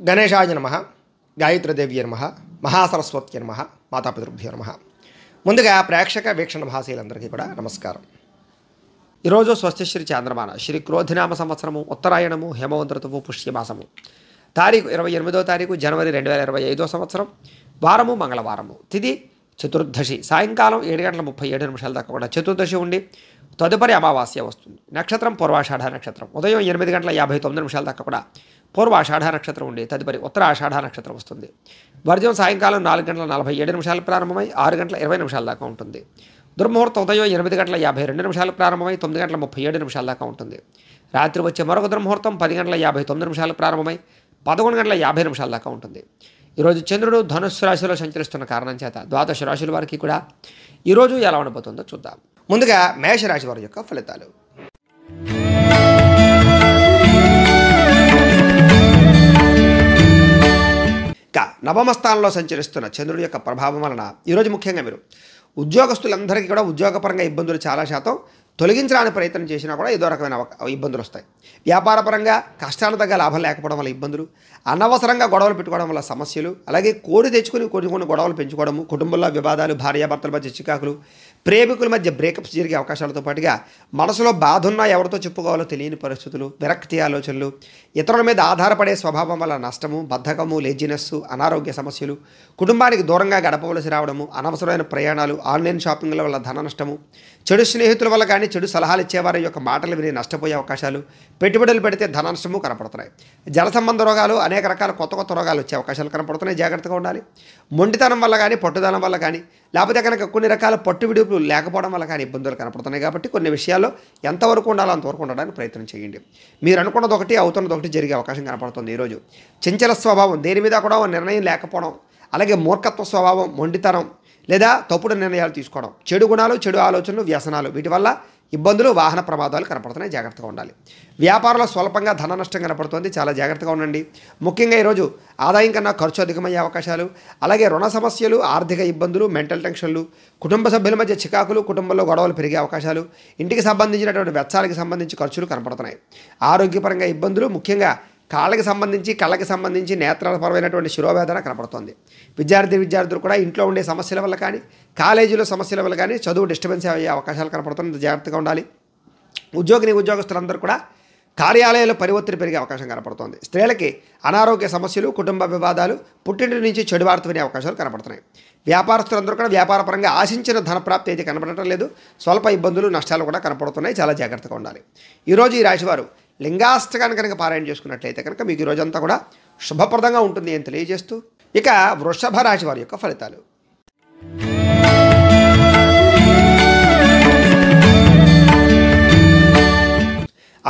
గణేశాయ నమః, గాయత్రీదేవ్యై నమః, మహాసరస్వత్యై నమః, మాతాపితృభ్యో నమః. ముందుగా ప్రేక్షక వీక్షణ భాషలందరికీ కూడా నమస్కారం. ఈరోజు స్వస్తిశ్రీ చాంద్రమాన శ్రీ క్రోధినామ సంవత్సరము ఉత్తరాయణము హేమవంత ఋతువు పుష్యమాసము తారీఖు 28వ తారీఖు జనవరి 2025 సంవత్సరం. వారము మంగళవారము. తిథి చతుర్దశి. సాయంకాలం 7:37 దాకా కూడా చతుర్దశి ఉండి తదుపరి అమావాస్య వస్తుంది. నక్షత్రం పూర్వాషాఢ నక్షత్రం. ఉదయం 8:59 దాకా కూడా పూర్వాషాఢ నక్షత్రం ఉండి తదుపరి ఉత్తరాషాఢ నక్షత్రం వస్తుంది. వర్జం సాయంకాలం 4:47 ప్రారంభమై 6:20 దాకా ఉంటుంది. దుర్ముహూర్తం ఉదయం 8:52 ప్రారంభమై 9:37 దాకా ఉంటుంది. రాత్రి వచ్చే మరొక దుర్ముహూర్తం 10:59 ప్రారంభమై 11:50 దాకా ఉంటుంది. ఈరోజు చంద్రుడు ధనుస్సు రాశిలో సంచరిస్తున్న కారణం చేత ద్వాదశ రాశుల వారికి కూడా ఈరోజు ఎలా ఉండబోతుందో చూద్దాం. ముందుగా మేషరాశి వారి యొక్క ఫలితాలు. నవమ స్థానంలో సంచరిస్తున్న చంద్రుడి యొక్క ప్రభావం వలన ఈరోజు ముఖ్యంగా మీరు ఉద్యోగస్తులందరికీ కూడా ఉద్యోగపరంగా ఇబ్బందులు చాలా శాతం తొలగించడానికి ప్రయత్నం చేసినా కూడా ఏదో రకమైన ఇబ్బందులు వస్తాయి. వ్యాపారపరంగా కష్టాలు తగ్గ లాభం లేకపోవడం వల్ల ఇబ్బందులు, అనవసరంగా గొడవలు పెట్టుకోవడం వల్ల సమస్యలు, అలాగే కోడి తెచ్చుకుని కొన్ని గొడవలు పెంచుకోవడము, కుటుంబంలో వివాదాలు, భార్యాభర్తల మధ్య చికాకులు, ప్రేమికుల మధ్య బ్రేకప్స్ జరిగే అవకాశాలతో పాటుగా మనసులో బాధ ఉన్నా ఎవరితో చెప్పుకోవాలో తెలియని పరిస్థితులు, విరక్తి ఆలోచనలు, ఇతరుల మీద ఆధారపడే స్వభావం వల్ల నష్టము, బద్ధకము, లేజినెస్సు, అనారోగ్య సమస్యలు, కుటుంబానికి దూరంగా గడపవలసి రావడము, అనవసరమైన ప్రయాణాలు, ఆన్లైన్ షాపింగ్ల వల్ల ధన నష్టము, చెడు స్నేహితుల వల్ల కానీ చెడు సలహాలు ఇచ్చేవారి యొక్క మాటలు విని నష్టపోయే అవకాశాలు, పెట్టుబడులు పెడితే ధన నష్టము కనపడుతున్నాయి. జల సంబంధ రోగాలు, అనేక రకాల కొత్త రోగాలు వచ్చే అవకాశాలు కనపడుతున్నాయి. జాగ్రత్తగా ఉండాలి. మొండితనం వల్ల కానీ పట్టుదనం వల్ల కానీ లేకపోతే కనుక కొన్ని రకాల పట్టు విడుపులు లేకపోవడం వల్ల కానీ ఇబ్బందులు కనపడుతున్నాయి. కాబట్టి కొన్ని విషయాల్లో ఎంతవరకు ఉండాలో అంతవరకు ఉండడానికి ప్రయత్నం చేయండి. మీరు అనుకున్నది ఒకటి అవుతున్నది ఒకటి జరిగే అవకాశం కనపడుతుంది. ఈరోజు చంచల స్వభావం, దేని మీద కూడా నిర్ణయం లేకపోవడం, అలాగే మూర్ఖత్వ స్వభావం, మొండితనం లేదా తప్పుడు నిర్ణయాలు తీసుకోవడం, చెడు గుణాలు, చెడు ఆలోచనలు, వ్యసనాలు, వీటి వల్ల ఇబ్బందులు, వాహన ప్రమాదాలు కనపడుతున్నాయి. జాగ్రత్తగా ఉండాలి. వ్యాపారంలో స్వల్పంగా ధన నష్టం కనపడుతుంది. చాలా జాగ్రత్తగా ఉండండి. ముఖ్యంగా ఈరోజు ఆదాయం కన్నా ఖర్చు అధికమయ్యే అవకాశాలు, అలాగే రుణ సమస్యలు, ఆర్థిక ఇబ్బందులు, మెంటల్ టెన్షన్లు, కుటుంబ సభ్యుల మధ్య చికాకులు, కుటుంబంలో గొడవలు పెరిగే అవకాశాలు, ఇంటికి సంబంధించినటువంటి వెచ్చాలకి సంబంధించి ఖర్చులు కనపడుతున్నాయి. ఆరోగ్యపరంగా ఇబ్బందులు, ముఖ్యంగా కళ్ళకి సంబంధించి నేత్రపరమైనటువంటి శిరోవేదన కనపడుతుంది. విద్యార్థులు కూడా ఇంట్లో ఉండే సమస్యల వల్ల కానీ కాలేజీలో సమస్యల వల్ల కానీ చదువు డిస్టర్బెన్స్ అయ్యే అవకాశాలు కనపడుతుంది. జాగ్రత్తగా ఉండాలి. ఉద్యోగస్తులందరూ కూడా కార్యాలయాల్లో పని ఒత్తిడి పెరిగే అవకాశం కనపడుతుంది. స్త్రీలకి అనారోగ్య సమస్యలు, కుటుంబ వివాదాలు, పుట్టింటి నుంచి చెడు వార్త వినే అవకాశాలు కనపడుతున్నాయి. వ్యాపారస్తులందరూ కూడా వ్యాపారపరంగా ఆశించిన ధనప్రాప్తి అయితే కనపడటం లేదు. స్వల్ప ఇబ్బందులు, నష్టాలు కూడా కనపడుతున్నాయి. చాలా జాగ్రత్తగా ఉండాలి. ఈరోజు ఈ రాశివారు లింగాష్టకాన్ని కనుక పారాయణ చేసుకున్నట్లయితే కనుక మీకు ఈ రోజంతా కూడా శుభప్రదంగా ఉంటుంది అని తెలియజేస్తూ ఇక వృషభ రాశి వారి యొక్క ఫలితాలు.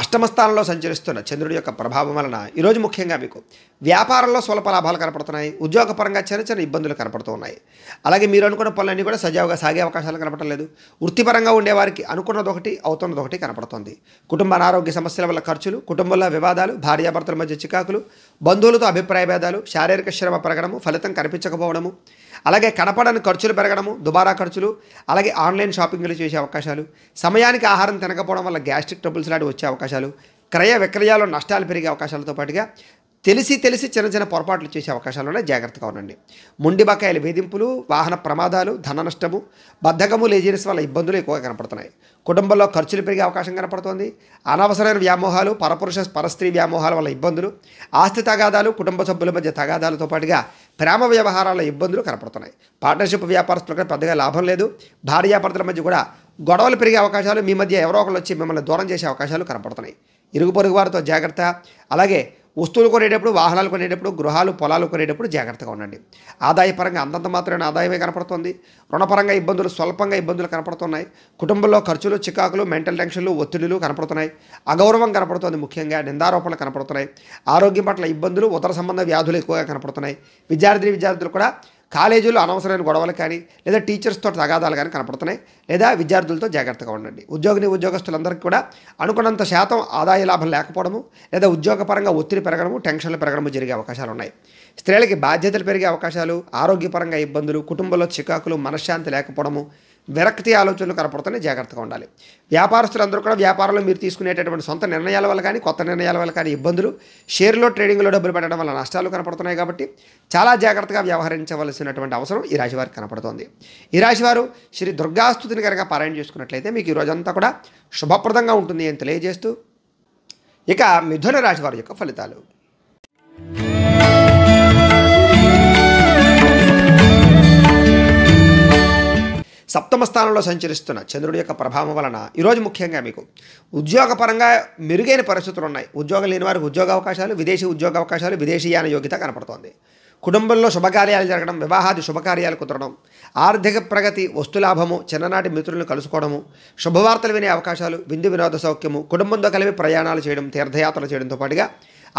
అష్టమ స్థానంలో సంచరిస్తున్న చంద్రుడి యొక్క ప్రభావం వలన ఈరోజు ముఖ్యంగా మీకు వ్యాపారంలో స్వల్ప లాభాలు కనపడుతున్నాయి. ఉద్యోగపరంగా చిన్న ఇబ్బందులు కనపడుతూ ఉన్నాయి. అలాగే మీరు అనుకున్న పనులన్నీ కూడా సజావుగా సాగే అవకాశాలు కనపడటం లేదు. వృత్తిపరంగా ఉండేవారికి అనుకున్నది ఒకటి అవుతున్నది ఒకటి కనపడుతుంది. కుటుంబ అనారోగ్య సమస్యల వల్ల ఖర్చులు, కుటుంబంలో వివాదాలు, భార్యాభర్తల మధ్య చికాకులు, బంధువులతో అభిప్రాయ భేదాలు, శారీరక శ్రమ పెరగడము, ఫలితం కనిపించకపోవడము, అలాగే కనపడని ఖర్చులు పెరగడము, దుబారా ఖర్చులు, అలాగే ఆన్లైన్ షాపింగ్లు చేసే అవకాశాలు, సమయానికి ఆహారం తినకపోవడం వల్ల గ్యాస్ట్రిక్ ట్రబుల్స్ లాంటి వచ్చే అవకాశాలు, క్రయ విక్రయాల్లో నష్టాలు పెరిగే అవకాశాలతో పాటుగా తెలిసి చిన్న పొరపాట్లు చేసే అవకాశాలు ఉన్నాయి. జాగ్రత్తగా ఉండండి. మొండి బకాయిల వేధింపులు, వాహన ప్రమాదాలు, ధన నష్టము, బద్ధకము, లేజినెస్ వల్ల ఇబ్బందులు ఎక్కువగా కనపడుతున్నాయి. కుటుంబంలో ఖర్చులు పెరిగే అవకాశం కనపడుతోంది. అనవసరమైన వ్యామోహాలు, పరస్త్రీ వ్యామోహాల వల్ల ఇబ్బందులు, ఆస్తి తగాదాలు, కుటుంబ సభ్యుల మధ్య తగాదాలతో పాటుగా ప్రేమ వ్యవహారాల ఇబ్బందులు కనపడుతున్నాయి. పార్ట్నర్షిప్ వ్యాపారస్తులకు పెద్దగా లాభం లేదు. భార్యాభర్తల మధ్య కూడా గొడవలు పెరిగే అవకాశాలు, మీ మధ్య ఎవరో ఒకరు వచ్చి మిమ్మల్ని దూరం చేసే అవకాశాలు కనపడుతున్నాయి. ఇరుగు పొరుగు వారితో జాగ్రత్త. అలాగే వస్తువులు కొనేటప్పుడు, వాహనాలు కొనేటప్పుడు, గృహాలు, పొలాలు కొనేటప్పుడు జాగ్రత్తగా ఉండండి. ఆదాయపరంగా అంతంత మాత్రమే ఆదాయమే కనపడుతుంది. రుణపరంగా ఇబ్బందులు, స్వల్పంగా ఇబ్బందులు కనపడుతున్నాయి. కుటుంబంలో ఖర్చులు, చికాకులు, మెంటల్ టెన్షన్లు, ఒత్తిడులు కనపడుతున్నాయి. అగౌరవం కనపడుతుంది. ముఖ్యంగా నిందారోపణలు కనపడుతున్నాయి. ఆరోగ్యం పట్ల ఇబ్బందులు, ఉదర సంబంధ వ్యాధులు ఎక్కువగా కనపడుతున్నాయి. విద్యార్థులు కూడా కాలేజీలో అనవసరమైన గొడవలు కానీ లేదా టీచర్స్తో తగాదాలు కానీ కనపడుతున్నాయి. లేదా విద్యార్థులతో జాగ్రత్తగా ఉండండి. ఉద్యోగస్తులందరికీ కూడా అనుకున్నంత శాతం ఆదాయ లాభం లేకపోవడము, లేదా ఉద్యోగపరంగా ఒత్తిడి పెరగడము, టెన్షన్లు పెరగడము జరిగే అవకాశాలు ఉన్నాయి. స్త్రీలకి బాధ్యతలు పెరిగే అవకాశాలు, ఆరోగ్యపరంగా ఇబ్బందులు, కుటుంబంలో చికాకులు, మనశ్శాంతి లేకపోవడము, విరక్తి ఆలోచనలు కనపడుతున్నాయి, జాగ్రత్తగా ఉండాలి. వ్యాపారస్తులందరూ కూడా వ్యాపారంలో మీరు తీసుకునేటటువంటి సొంత నిర్ణయాల వల్ల కానీ కొత్త నిర్ణయాల వల్ల కానీ ఇబ్బందులు, షేర్లో ట్రేడింగ్లో డబ్బులు పెట్టడం వల్ల నష్టాలు కనపడుతున్నాయి. కాబట్టి చాలా జాగ్రత్తగా వ్యవహరించవలసినటువంటి అవసరం ఈ రాశివారికి కనపడుతోంది. ఈ రాశివారు శ్రీ దుర్గాస్తుతిని కనుక పారాయణ చేసుకున్నట్లయితే మీకు ఈ రోజంతా కూడా శుభప్రదంగా ఉంటుంది అని తెలియజేస్తూ ఇక మిథున రాశి వారి యొక్క ఫలితాలు. సప్తమ స్థానంలో సంచరిస్తున్న చంద్రుడి యొక్క ప్రభావం వలన ఈరోజు ముఖ్యంగా మీకు ఉద్యోగపరంగా మెరుగైన పరిస్థితులు ఉన్నాయి. ఉద్యోగం లేని వారికి ఉద్యోగ అవకాశాలు, విదేశీ ఉద్యోగ అవకాశాలు, విదేశీయాన యోగ్యత కనపడుతోంది. కుటుంబంలో శుభకార్యాలు జరగడం, వివాహాది శుభకార్యాలు కుదరడం, ఆర్థిక ప్రగతి, వస్తులాభము, చిన్ననాటి మిత్రులను కలుసుకోవడము, శుభవార్తలు వినే అవకాశాలు, విందు వినోద సౌఖ్యము, కుటుంబంతో కలిపి ప్రయాణాలు చేయడం, తీర్థయాత్రలు చేయడంతో పాటుగా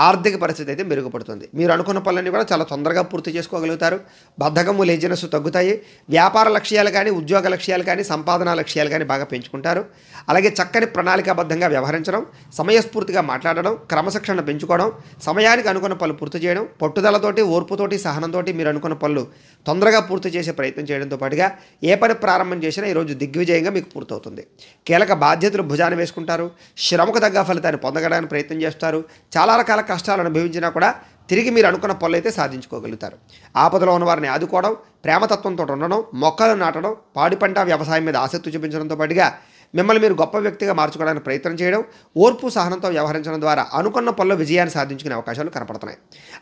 ఆర్థిక పరిస్థితి అయితే మెరుగుపడుతుంది. మీరు అనుకున్న పనులన్నీ కూడా చాలా తొందరగా పూర్తి చేసుకోగలుగుతారు. బద్ధకము, లేజినెస్ తగ్గుతాయి. వ్యాపార లక్ష్యాలు కానీ, ఉద్యోగ లక్ష్యాలు కానీ, సంపాదన లక్ష్యాలు కానీ బాగా పెంచుకుంటారు. అలాగే చక్కని ప్రణాళికాబద్ధంగా వ్యవహరించడం, సమయస్ఫూర్తిగా మాట్లాడడం, క్రమశిక్షణ పెంచుకోవడం, సమయానికి అనుకున్న పనులు పూర్తి చేయడం, పట్టుదలతోటి, ఓర్పుతోటి, సహనంతో మీరు అనుకున్న పనులు తొందరగా పూర్తి చేసే ప్రయత్నం చేయడంతో పాటుగా ఏ పని ప్రారంభం చేసినా ఈరోజు దిగ్విజయంగా మీకు పూర్తవుతుంది. కీలక బాధ్యతలు భుజాన వేసుకుంటారు. శ్రమకు తగ్గ ఫలితాన్ని పొందడానికి ప్రయత్నం చేస్తారు. చాలా రకాల కష్టాలు అనుభవించినా కూడా తిరిగి మీరు అనుకున్న పనులు అయితే సాధించుకోగలుగుతారు. ఆపదలో ఉన్న వారిని ఆదుకోవడం, ప్రేమతత్వంతో ఉండడం, మొక్కలు నాటడం, పాడి పంట వ్యవసాయం మీద ఆసక్తి చూపించడంతో పాటుగా మిమ్మల్ని మీరు గొప్ప వ్యక్తిగా మార్చుకోవడానికి ప్రయత్నం చేయడం, ఓర్పు సహనంతో వ్యవహరించడం ద్వారా అనుకున్న పనుల్లో విజయాన్ని సాధించుకునే అవకాశాలు కనపడుతున్నాయి.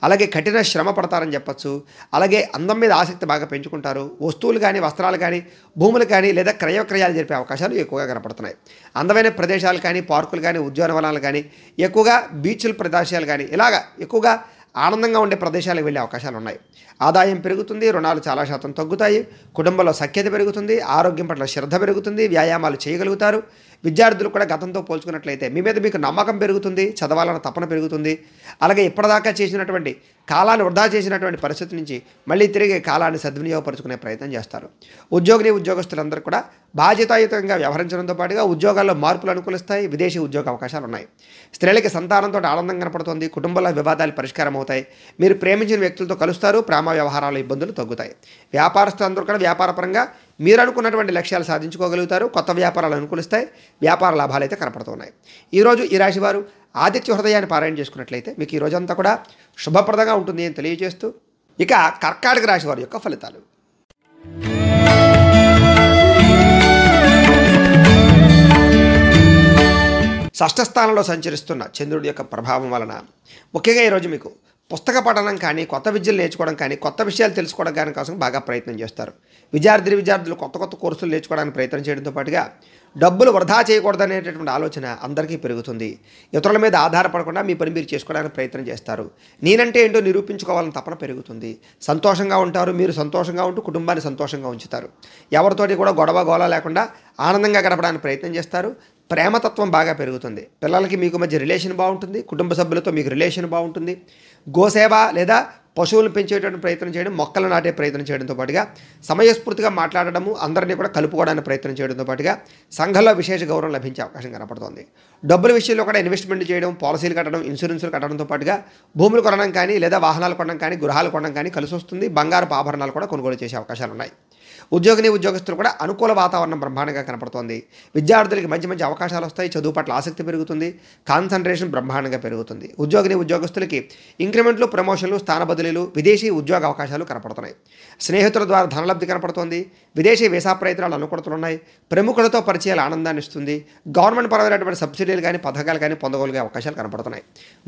అలాగే కఠిన శ్రమ పడతారని చెప్పచ్చు. అలాగే అందం మీద ఆసక్తి బాగా పెంచుకుంటారు. వస్తువులు కానీ, వస్త్రాలు కానీ, భూములు కానీ లేదా క్రయవిక్రయాలు జరిపే అవకాశాలు ఎక్కువగా కనపడుతున్నాయి. అందమైన ప్రదేశాలు కానీ, పార్కులు కానీ, ఉద్యానవనాలు కానీ, ఎక్కువగా బీచ్ల ప్రదేశాలు కానీ ఇలాగా ఎక్కువగా ఆనందంగా ఉండే ప్రదేశాలకు వెళ్ళే అవకాశాలు ఉన్నాయి. ఆదాయం పెరుగుతుంది, రుణాలు చాలా శాతం తగ్గుతాయి, కుటుంబంలో సఖ్యత పెరుగుతుంది, ఆరోగ్యం పట్ల శ్రద్ధ పెరుగుతుంది, వ్యాయామాలు చేయగలుగుతారు. విద్యార్థులు కూడా గతంతో పోల్చుకున్నట్లయితే మీ మీద మీకు నమ్మకం పెరుగుతుంది, చదవాలన్న తపన పెరుగుతుంది. అలాగే ఇప్పటిదాకా చేసినటువంటి కాలాన్ని వృధా చేసినటువంటి పరిస్థితి నుంచి మళ్ళీ తిరిగి కాలాన్ని సద్వినియోగపరుచుకునే ప్రయత్నం చేస్తారు. ఉద్యోగస్తులందరూ కూడా బాధ్యతాయుతంగా వ్యవహరించడంతో పాటుగా ఉద్యోగాల్లో మార్పులు అనుకూలిస్తాయి. విదేశీ ఉద్యోగ అవకాశాలు ఉన్నాయి. స్త్రీలకి సంతానంతో ఆనందం కనపడుతుంది. కుటుంబంలో వివాదాలు పరిష్కారం అవుతాయి. మీరు ప్రేమించిన వ్యక్తులతో కలుస్తారు. ప్రేమ వ్యవహారాల ఇబ్బందులు తగ్గుతాయి. వ్యాపారస్తులందరూ కూడా వ్యాపారపరంగా మీరు అనుకున్నటువంటి లక్ష్యాలు సాధించుకోగలుగుతారు. కొత్త వ్యాపారాలు అనుకూలిస్తాయి. వ్యాపార లాభాలు అయితే కనపడుతున్నాయి. ఈరోజు ఈ రాశి వారు ఆదిత్య హృదయాన్ని పారాయణ చేసుకున్నట్లయితే మీకు ఈ రోజంతా కూడా శుభప్రదంగా ఉంటుంది అని తెలియజేస్తూ ఇక కర్కాటక రాశి వారి యొక్క ఫలితాలు. షష్ఠ స్థానంలో సంచరిస్తున్న చంద్రుడి యొక్క ప్రభావం వలన ముఖ్యంగా ఈరోజు మీకు పుస్తక పఠనం కానీ, కొత్త విద్యలు నేర్చుకోవడం కానీ, కొత్త విషయాలు తెలుసుకోవడం కానీ కోసం బాగా ప్రయత్నం చేస్తారు. విద్యార్థులు కొత్త కోర్సులు నేర్చుకోవడానికి ప్రయత్నం చేయడంతో పాటుగా డబ్బులు వృధా చేయకూడదనేటటువంటి ఆలోచన అందరికీ పెరుగుతుంది. ఇతరుల మీద ఆధారపడకుండా మీ పని మీరు చేసుకోవడానికి ప్రయత్నం చేస్తారు. నేనంటే ఏంటో నిరూపించుకోవాలని తపన పెరుగుతుంది. సంతోషంగా ఉంటారు. మీరు సంతోషంగా ఉంటూ కుటుంబాన్ని సంతోషంగా ఉంచుతారు. ఎవరితోటి కూడా గొడవ గోల లేకుండా ఆనందంగా గడపడానికి ప్రయత్నం చేస్తారు. ప్రేమతత్వం బాగా పెరుగుతుంది. పిల్లలకి మీకు మధ్య రిలేషన్ బాగుంటుంది. కుటుంబ సభ్యులతో మీకు రిలేషన్ బాగుంటుంది. గోసేవ లేదా పశువులను పెంచేటువంటి ప్రయత్నం చేయడం, మొక్కలు నాటే ప్రయత్నం చేయడంతో పాటుగా సమయస్ఫూర్తిగా మాట్లాడడము, అందరినీ కూడా కలుపుకోవడానికి ప్రయత్నం చేయడంతో పాటుగా సంఘంలో విశేష గౌరవం లభించే అవకాశం కనపడుతుంది. డబ్బుల విషయంలో కూడా ఇన్వెస్ట్మెంట్ చేయడం, పాలసీలు కట్టడం, ఇన్సూరెన్సులు కట్టడంతో పాటుగా భూములు కొనడం కానీ లేదా వాహనాలు కొనడం కానీ, గృహాలు కొనడం కానీ కలిసి వస్తుంది. బంగారపు ఆభరణాలు కూడా కొనుగోలు చేసే అవకాశాలు ఉన్నాయి. ఉద్యోగస్తులు కూడా అనుకూల వాతావరణం బ్రహ్మాండంగా కనపడుతోంది. విద్యార్థులకి మంచి మంచి అవకాశాలు వస్తాయి. చదువు పట్ల ఆసక్తి పెరుగుతుంది. కాన్సన్ట్రేషన్ బ్రహ్మాండంగా పెరుగుతుంది. ఉద్యోగస్తులకి ఇంక్రిమెంట్లు, ప్రమోషన్లు, స్థాన బదిలీలు, విదేశీ ఉద్యోగ అవకాశాలు కనపడుతున్నాయి. స్నేహితుల ద్వారా ధనలబ్ధి కనపడుతోంది. విదేశీ వీసా ప్రయత్నాలు అనుకూలతలున్నాయి. ప్రముఖులతో పరిచయాలు ఆనందాన్ని ఇస్తుంది. గవర్నమెంట్ పరమైనటువంటి సబ్సిడీలు కానీ, పథకాలు కానీ పొందగలిగే అవకాశాలు కనపడుతున్నాయి.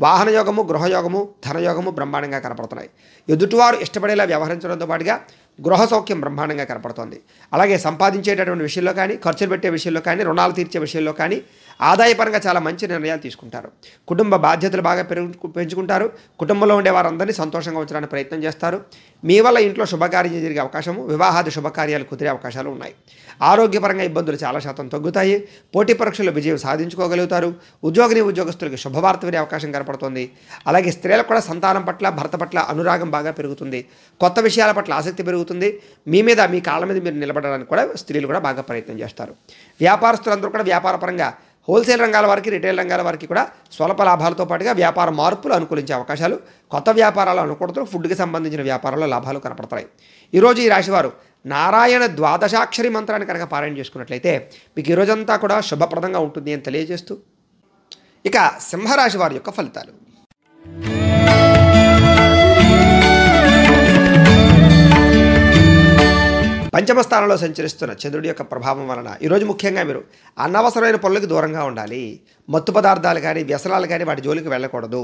వాహన యోగము, గృహయోగము, ధనయోగము బ్రహ్మాండంగా కనపడుతున్నాయి. ఎదుటివారు ఇష్టపడేలా వ్యవహరించడంతో పాటుగా గృహ సౌఖ్యం బ్రహ్మాండంగా కనపడుతోంది. అలాగే సంపాదించేటటువంటి విషయంలో కానీ, ఖర్చులు పెట్టే విషయంలో కానీ, రుణాలు తీర్చే విషయంలో కానీ ఆదాయపరంగా చాలా మంచి నిర్ణయాలు తీసుకుంటారు. కుటుంబ బాధ్యతలు బాగా పెంచుకుంటారు. కుటుంబంలో ఉండే వారందరినీ సంతోషంగా ఉంచడానికి ప్రయత్నం చేస్తారు. మీ వల్ల ఇంట్లో శుభకార్యం జరిగే అవకాశము, వివాహాది శుభకార్యాలు కుదిరే అవకాశాలు ఉన్నాయి. ఆరోగ్యపరంగా ఇబ్బందులు చాలా శాతం తగ్గుతాయి. పోటీ పరీక్షల్లో విజయం సాధించుకోగలుగుతారు. ఉద్యోగస్తులకు శుభవార్త వినే అవకాశం కనపడుతుంది. అలాగే స్త్రీలకు కూడా సంతానం పట్ల, భర్త పట్ల అనురాగం బాగా పెరుగుతుంది. కొత్త విషయాల పట్ల ఆసక్తి పెరుగుతుంది. మీ కాళ్ళ మీద మీరు నిలబడడానికి కూడా స్త్రీలు కూడా బాగా ప్రయత్నం చేస్తారు. వ్యాపారస్తులందరూ కూడా వ్యాపారపరంగా హోల్సేల్ రంగాల వారికి, రిటైల్ రంగాల వారికి కూడా స్వల్ప లాభాలతో పాటుగా వ్యాపార మార్పులు అనుకూలించే అవకాశాలు, కొత్త వ్యాపారాలు అనుకూలతలు, ఫుడ్కి సంబంధించిన వ్యాపారాల్లో లాభాలు కనపడతాయి. ఈరోజు ఈ రాశివారు నారాయణ ద్వాదశాక్షరి మంత్రాన్ని కనుక పారాయణ చేసుకున్నట్లయితే మీకు ఈ రోజంతా కూడా శుభప్రదంగా ఉంటుంది అని తెలియజేస్తూ, ఇక సింహరాశి వారి యొక్క ఫలితాలు. పంచమ స్థానంలో సంచరిస్తున్న చంద్రుడి యొక్క ప్రభావం వలన ఈరోజు ముఖ్యంగా మీరు అనవసరమైన పనులకు దూరంగా ఉండాలి. మత్తు పదార్థాలు కానీ, వ్యసనాలు కానీ వాటి జోలికి వెళ్ళకూడదు.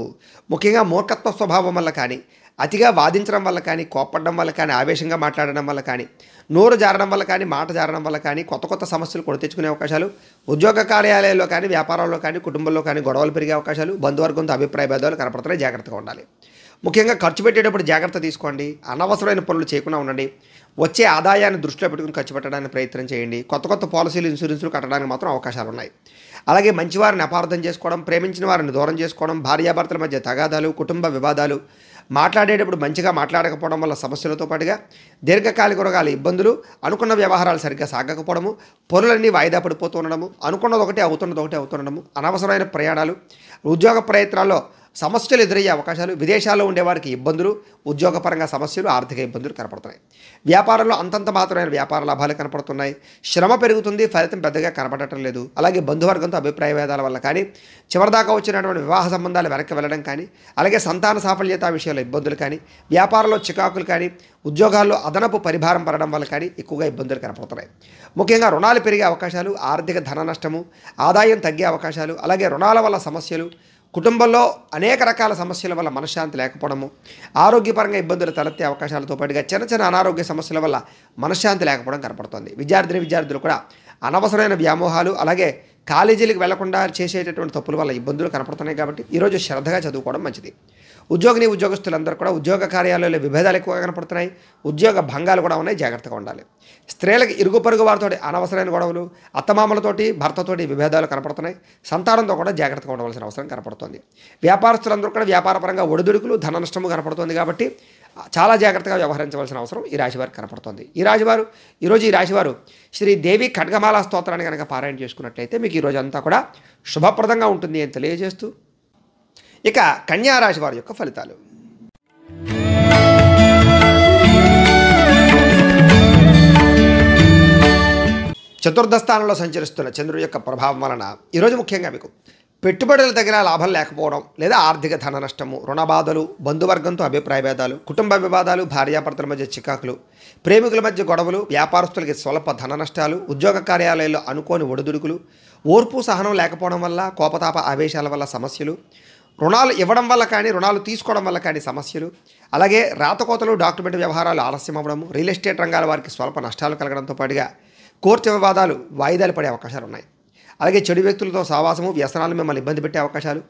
ముఖ్యంగా మూర్ఖత్వ స్వభావం వల్ల కానీ, అతిగా వాదించడం వల్ల కానీ, కోప్పడడం వల్ల కానీ, ఆవేశంగా మాట్లాడడం వల్ల కానీ, నోరు జారడం వల్ల కానీ, మాట జారడం వల్ల కానీ కొత్త కొత్త సమస్యలు కొని తెచ్చుకునే అవకాశాలు, ఉద్యోగ కార్యాలయాల్లో కానీ, వ్యాపారాల్లో కానీ, కుటుంబంలో కానీ గొడవలు పెరిగే అవకాశాలు, బంధువర్గంతో అభిప్రాయ భేదాలు కనపడుతున్నాయి. జాగ్రత్తగా ఉండాలి. ముఖ్యంగా ఖర్చు పెట్టేటప్పుడు జాగ్రత్త తీసుకోండి. అనవసరమైన పనులు చేయకుండా ఉండండి. వచ్చే ఆదాయాన్ని దృష్టిలో పెట్టుకుని ఖర్చు పెట్టడానికి ప్రయత్నం చేయండి. కొత్త కొత్త పాలసీలు, ఇన్సూరెన్సులు కట్టడానికి మాత్రం అవకాశాలు ఉన్నాయి. అలాగే మంచి వారిని అపార్థం చేసుకోవడం, ప్రేమించిన వారిని దూరం చేసుకోవడం, భార్యాభర్తల మధ్య తగాదాలు, కుటుంబ వివాదాలు, మాట్లాడేటప్పుడు మంచిగా మాట్లాడకపోవడం వల్ల సమస్యలతో పాటుగా దీర్ఘకాలిక రోగాల ఇబ్బందులు, అనుకున్న వ్యవహారాలు సరిగ్గా సాగకపోవడము, పనులన్నీ వాయిదా పడిపోతూ ఉండడము, అనుకున్నది ఒకటి అవుతున్నది ఒకటి అవుతుండడము, అనవసరమైన ప్రయాణాలు, ఉద్యోగ ప్రయత్నాల్లో సమస్యలు ఎదురయ్యే అవకాశాలు, విదేశాల్లో ఉండేవారికి ఇబ్బందులు, ఉద్యోగపరంగా సమస్యలు, ఆర్థిక ఇబ్బందులు కనపడుతున్నాయి. వ్యాపారంలో అంతంత మాత్రమైన వ్యాపార లాభాలు కనపడుతున్నాయి. శ్రమ పెరుగుతుంది, ఫలితం పెద్దగా కనపడటం లేదు. అలాగే బంధువర్గంతో అభిప్రాయ భేదాల వల్ల కానీ, చివరిదాకా వచ్చినటువంటి వివాహ సంబంధాలు వెనక్కి వెళ్ళడం కానీ, అలాగే సంతాన సాఫల్యత విషయంలో ఇబ్బందులు కానీ, వ్యాపారంలో చికాకులు కానీ, ఉద్యోగాల్లో అదనపు పరిభారం పడడం వల్ల కానీ ఎక్కువగా ఇబ్బందులు కనపడుతున్నాయి. ముఖ్యంగా రుణాలు పెరిగే అవకాశాలు, ఆర్థిక ధన నష్టము, ఆదాయం తగ్గే అవకాశాలు, అలాగే రుణాల వల్ల సమస్యలు, కుటుంబంలో అనేక రకాల సమస్యల వల్ల మనశ్శాంతి లేకపోవడము, ఆరోగ్యపరంగా ఇబ్బందులు తలెత్తే అవకాశాలతో పాటుగా చిన్న చిన్న అనారోగ్య సమస్యల వల్ల మనశ్శాంతి లేకపోవడం కనపడుతుంది. విద్యార్థులు కూడా అనవసరమైన వ్యామోహాలు, అలాగే కాలేజీలకు వెళ్లకుండా చేసేటటువంటి తప్పుల వల్ల ఇబ్బందులు కనపడుతున్నాయి. కాబట్టి ఈరోజు శ్రద్ధగా చదువుకోవడం మంచిది. ఉద్యోగస్తులందరూ కూడా ఉద్యోగ కార్యాలయాల్లో విభేదాలు ఎక్కువగా కనపడుతున్నాయి. ఉద్యోగ భంగాలు కూడా ఉన్నాయి. జాగ్రత్తగా ఉండాలి. స్త్రీలకు ఇరుగు పొరుగు వారితో అనవసరమైన గొడవలు, అత్తమామలతోటి, భర్తతోటి విభేదాలు కనపడుతున్నాయి. సంతానంతో కూడా జాగ్రత్తగా ఉండవలసిన అవసరం కనపడుతుంది. వ్యాపారస్తులందరూ కూడా వ్యాపారపరంగా ఒడిదుడుకులు, ధన నష్టము కనపడుతుంది. కాబట్టి చాలా జాగ్రత్తగా వ్యవహరించవలసిన అవసరం ఈ రాశివారికి కనపడుతుంది. ఈరోజు ఈ రాశివారు శ్రీ దేవి ఖడ్గమాల స్తోత్రాన్ని కనుక పారాయణ చేసుకున్నట్లయితే మీకు ఈరోజు అంతా కూడా శుభప్రదంగా ఉంటుంది అని తెలియజేస్తూ, ఇక కన్యా రాశి వారి యొక్క ఫలితాలు. చతుర్థ స్థానంలో సంచరిస్తున్న చంద్రుడి యొక్క ప్రభావం వలన ఈరోజు ముఖ్యంగా మీకు పెట్టుబడుల దగ్గర లాభం లేకపోవడం, లేదా ఆర్థిక ధన నష్టము, రుణబాధలు, బంధువర్గంతో అభిప్రాయ భేదాలు, కుటుంబ వివాదాలు, భార్యాభర్తల మధ్య చికాకులు, ప్రేమికుల మధ్య గొడవలు, వ్యాపారస్తులకి స్వల్ప ధన నష్టాలు, ఉద్యోగ కార్యాలయాల్లో అనుకోని ఒడిదుడుకులు, ఓర్పు సహనం లేకపోవడం వల్ల, కోపతాప ఆవేశాల వల్ల సమస్యలు, రుణాలు ఇవ్వడం వల్ల కానీ, రుణాలు తీసుకోవడం వల్ల కానీ సమస్యలు, అలాగే రాతకోతలు, డాక్యుమెంట్ వ్యవహారాలు ఆలస్యం అవ్వడము, రియల్ ఎస్టేట్ రంగాల వారికి స్వల్ప నష్టాలు కలగడంతో పాటుగా కోర్టు వివాదాలు వాయిదాలు పడే అవకాశాలు ఉన్నాయి. అలాగే చెడు వ్యక్తులతో సహవాసము, వ్యసనాలు మిమ్మల్ని ఇబ్బంది పెట్టే అవకాశాలు,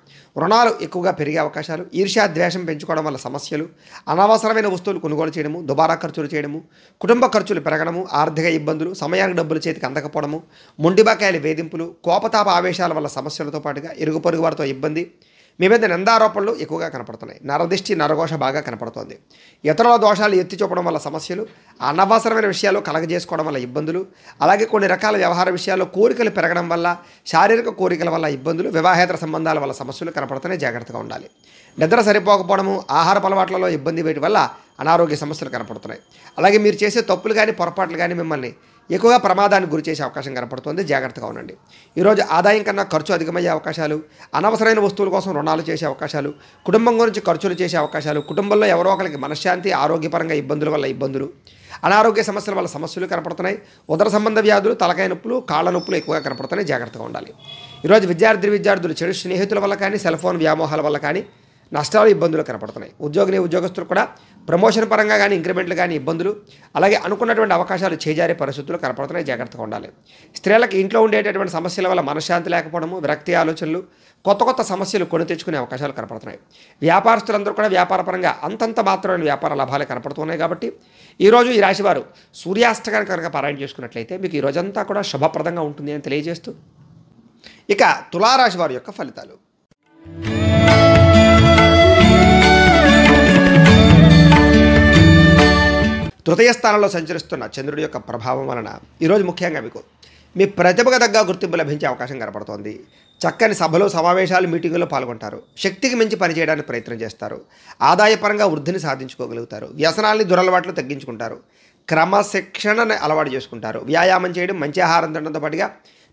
రుణాలు ఎక్కువగా పెరిగే అవకాశాలు, ఈర్ష్యా ద్వేషం పెంచుకోవడం వల్ల సమస్యలు, అనవసరమైన వస్తువులు కొనుగోలు చేయడము, దుబారా ఖర్చులు చేయడము, కుటుంబ ఖర్చులు పెరగడము, ఆర్థిక ఇబ్బందులు, సమయానికి డబ్బులు చేతికి అందకపోవడము, మొండిబకాయల వేధింపులు, కోపతాప ఆవేశాల వల్ల సమస్యలతో పాటుగా ఇరుగు పొరుగు వారితో ఇబ్బంది, మీ మీద నిందారోపణలు ఎక్కువగా కనపడుతున్నాయి. నరదిష్టి, నరఘోష బాగా కనపడుతోంది. ఇతరుల దోషాలు ఎత్తి చూపడం వల్ల సమస్యలు, అనవసరమైన విషయాలు కలగజేసుకోవడం వల్ల ఇబ్బందులు, అలాగే కొన్ని రకాల వ్యవహార విషయాల్లో కోరికలు పెరగడం వల్ల, శారీరక కోరికల వల్ల ఇబ్బందులు, వివాహేతర సంబంధాల వల్ల సమస్యలు కనపడుతున్నాయి. జాగ్రత్తగా ఉండాలి. నిద్ర సరిపోకపోవడము, ఆహార అలవాట్లలో ఇబ్బంది వేయడం వల్ల అనారోగ్య సమస్యలు కనపడుతున్నాయి. అలాగే మీరు చేసే తప్పులు కానీ, పొరపాట్లు కానీ మిమ్మల్ని ఎక్కువగా ప్రమాదానికి గురి చేసే అవకాశం కనపడుతుంది. జాగ్రత్తగా ఉండండి. ఈరోజు ఆదాయం కన్నా ఖర్చు అధికమయ్యే అవకాశాలు, అనవసరమైన వస్తువుల కోసం రుణాలు చేసే అవకాశాలు, కుటుంబం గురించి ఖర్చులు చేసే అవకాశాలు, కుటుంబంలో ఎవరో ఒకరికి మనశ్శాంతి, ఆరోగ్యపరంగా ఇబ్బందుల వల్ల ఇబ్బందులు, అనారోగ్య సమస్యల వల్ల సమస్యలు కనపడుతున్నాయి. ఉదర సంబంధ వ్యాధులు, తలకాయ నొప్పులు, కాళ్ళ నొప్పులు ఎక్కువగా కనపడుతున్నాయి. జాగ్రత్తగా ఉండాలి. ఈరోజు విద్యార్థులు చెడు స్నేహితుల వల్ల కానీ, సెల్ ఫోన్ వ్యామోహాల వల్ల కానీ నష్టాలు, ఇబ్బందులు కనపడుతున్నాయి. ఉద్యోగస్తులు కూడా ప్రమోషన్ పరంగా కానీ, ఇంక్రిమెంట్లు కానీ ఇబ్బందులు, అలాగే అనుకున్నటువంటి అవకాశాలు చేజారే పరిస్థితులు కనపడుతున్నాయి. జాగ్రత్తగా ఉండాలి. స్త్రీలకు ఇంట్లో ఉండేటటువంటి సమస్యల వల్ల మనశ్శాంతి లేకపోవడము, విరక్తి ఆలోచనలు, కొత్త సమస్యలు కొని తెచ్చుకునే అవకాశాలు కనపడుతున్నాయి. వ్యాపారస్తులందరూ కూడా వ్యాపారపరంగా అంతంత మాత్రమైన వ్యాపార లాభాలు కనపడుతున్నాయి. కాబట్టి ఈరోజు ఈ రాశివారు సూర్యాష్టకాన్ని కనుక పారాయణ చేసుకున్నట్లయితే మీకు ఈ రోజంతా కూడా శుభప్రదంగా ఉంటుంది అని తెలియజేస్తూ, ఇక తులారాశి వారి యొక్క ఫలితాలు. తృతీయ స్థానంలో సంచరిస్తున్న చంద్రుడి యొక్క ప్రభావం వలన ఈరోజు ముఖ్యంగా మీకు మీ ప్రతిభకు తగ్గ గుర్తింపు లభించే అవకాశం కనపడుతోంది. చక్కని సభలు, సమావేశాలు, మీటింగుల్లో పాల్గొంటారు. శక్తికి మించి పనిచేయడానికి ప్రయత్నం చేస్తారు. ఆదాయపరంగా వృద్ధిని సాధించుకోగలుగుతారు. వ్యసనాల్ని, దురలవాట్లు తగ్గించుకుంటారు. క్రమశిక్షణను అలవాటు చేసుకుంటారు. వ్యాయామం చేయడం, మంచి ఆహారం తినడంతో పాటుగా